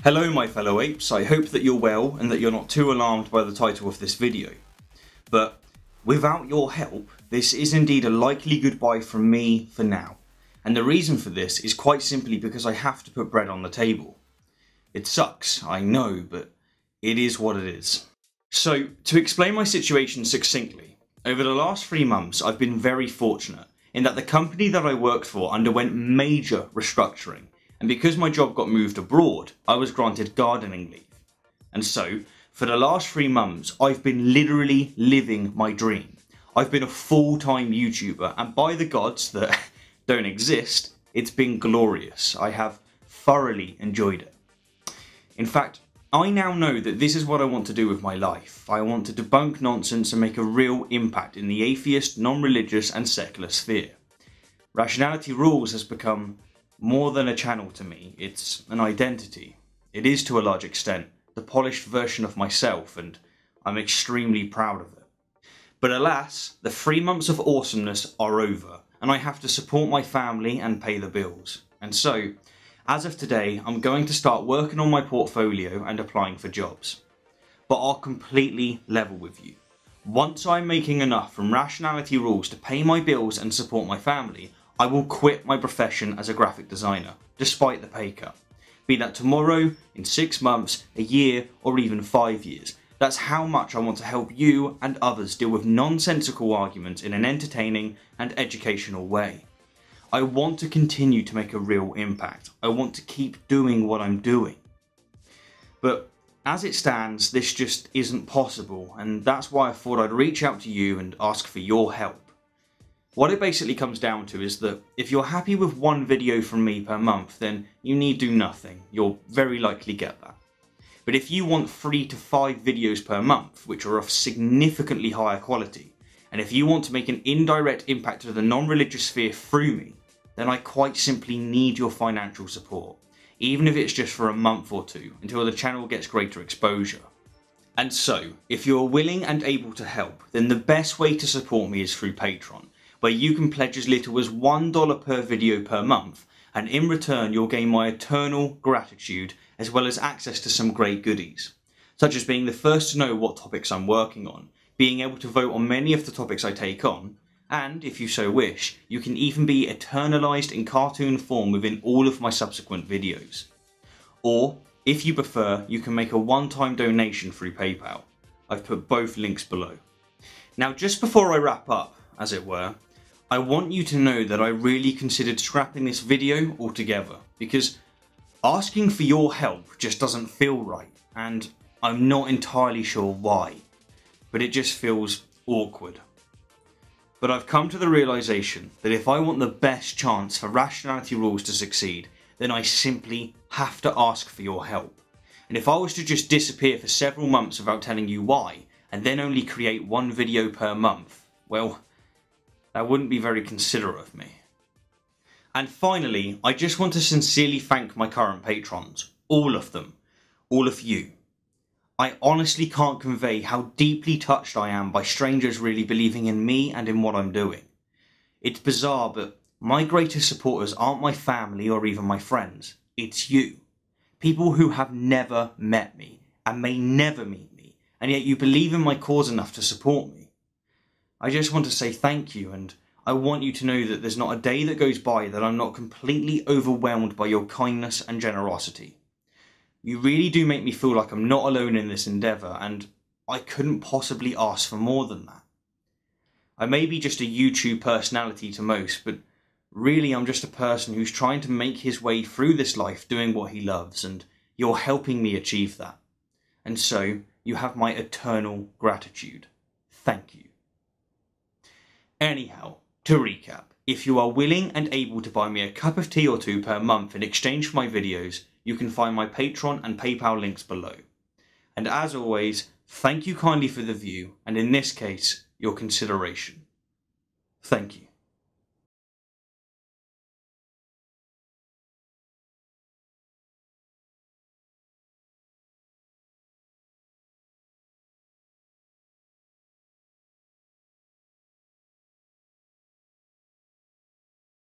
Hello my fellow apes, I hope that you're well and that you're not too alarmed by the title of this video. But without your help, this is indeed a likely goodbye from me for now. And the reason for this is quite simply because I have to put bread on the table. It sucks, I know, but it is what it is. So, to explain my situation succinctly, over the last 3 months I've been very fortunate in that the company that I worked for underwent major restructuring. And because my job got moved abroad, I was granted gardening leave. And so, for the last 3 months, I've been literally living my dream. I've been a full-time YouTuber, and by the gods that don't exist, it's been glorious. I have thoroughly enjoyed it. In fact, I now know that this is what I want to do with my life. I want to debunk nonsense and make a real impact in the atheist, non-religious and secular sphere. Rationality Rules has become more than a channel to me, it's an identity. It is to a large extent the polished version of myself, and I'm extremely proud of it. But alas, the 3 months of awesomeness are over, and I have to support my family and pay the bills. And so, as of today, I'm going to start working on my portfolio and applying for jobs. But I'll completely level with you. Once I'm making enough from Rationality Rules to pay my bills and support my family, I will quit my profession as a graphic designer, despite the pay cut. Be that tomorrow, in 6 months, a year, or even 5 years. That's how much I want to help you and others deal with nonsensical arguments in an entertaining and educational way. I want to continue to make a real impact. I want to keep doing what I'm doing. But as it stands, this just isn't possible, and that's why I thought I'd reach out to you and ask for your help. What it basically comes down to is that if you're happy with 1 video from me per month, then you need do nothing. You'll very likely get that. But if you want 3 to 5 videos per month, which are of significantly higher quality, and if you want to make an indirect impact to the non-religious sphere through me, then I quite simply need your financial support, even if it's just for a month or 2, until the channel gets greater exposure. And so, if you're willing and able to help, then the best way to support me is through Patreon, where you can pledge as little as $1 per video per month, and in return you'll gain my eternal gratitude as well as access to some great goodies, such as being the first to know what topics I'm working on, being able to vote on many of the topics I take on, and, if you so wish, you can even be eternalized in cartoon form within all of my subsequent videos. Or, if you prefer, you can make a one-time donation through PayPal. I've put both links below. Now, just before I wrap up, as it were, I want you to know that I really considered scrapping this video altogether, because asking for your help just doesn't feel right, and I'm not entirely sure why, but it just feels awkward. But I've come to the realisation that if I want the best chance for Rationality Rules to succeed, then I simply have to ask for your help. And if I was to just disappear for several months without telling you why, and then only create 1 video per month, well, that wouldn't be very considerate of me. And finally, I just want to sincerely thank my current patrons, all of them, all of you. I honestly can't convey how deeply touched I am by strangers really believing in me and in what I'm doing. It's bizarre, but my greatest supporters aren't my family or even my friends. It's you. People who have never met me and may never meet me, and yet you believe in my cause enough to support me. I just want to say thank you, and I want you to know that there's not a day that goes by that I'm not completely overwhelmed by your kindness and generosity. You really do make me feel like I'm not alone in this endeavour, and I couldn't possibly ask for more than that. I may be just a YouTube personality to most, but really I'm just a person who's trying to make his way through this life doing what he loves, and you're helping me achieve that. And so, you have my eternal gratitude. Thank you. Anyhow, to recap, if you are willing and able to buy me a cup of tea or 2 per month in exchange for my videos, you can find my Patreon and PayPal links below. And as always, thank you kindly for the view, and in this case, your consideration. Thank you.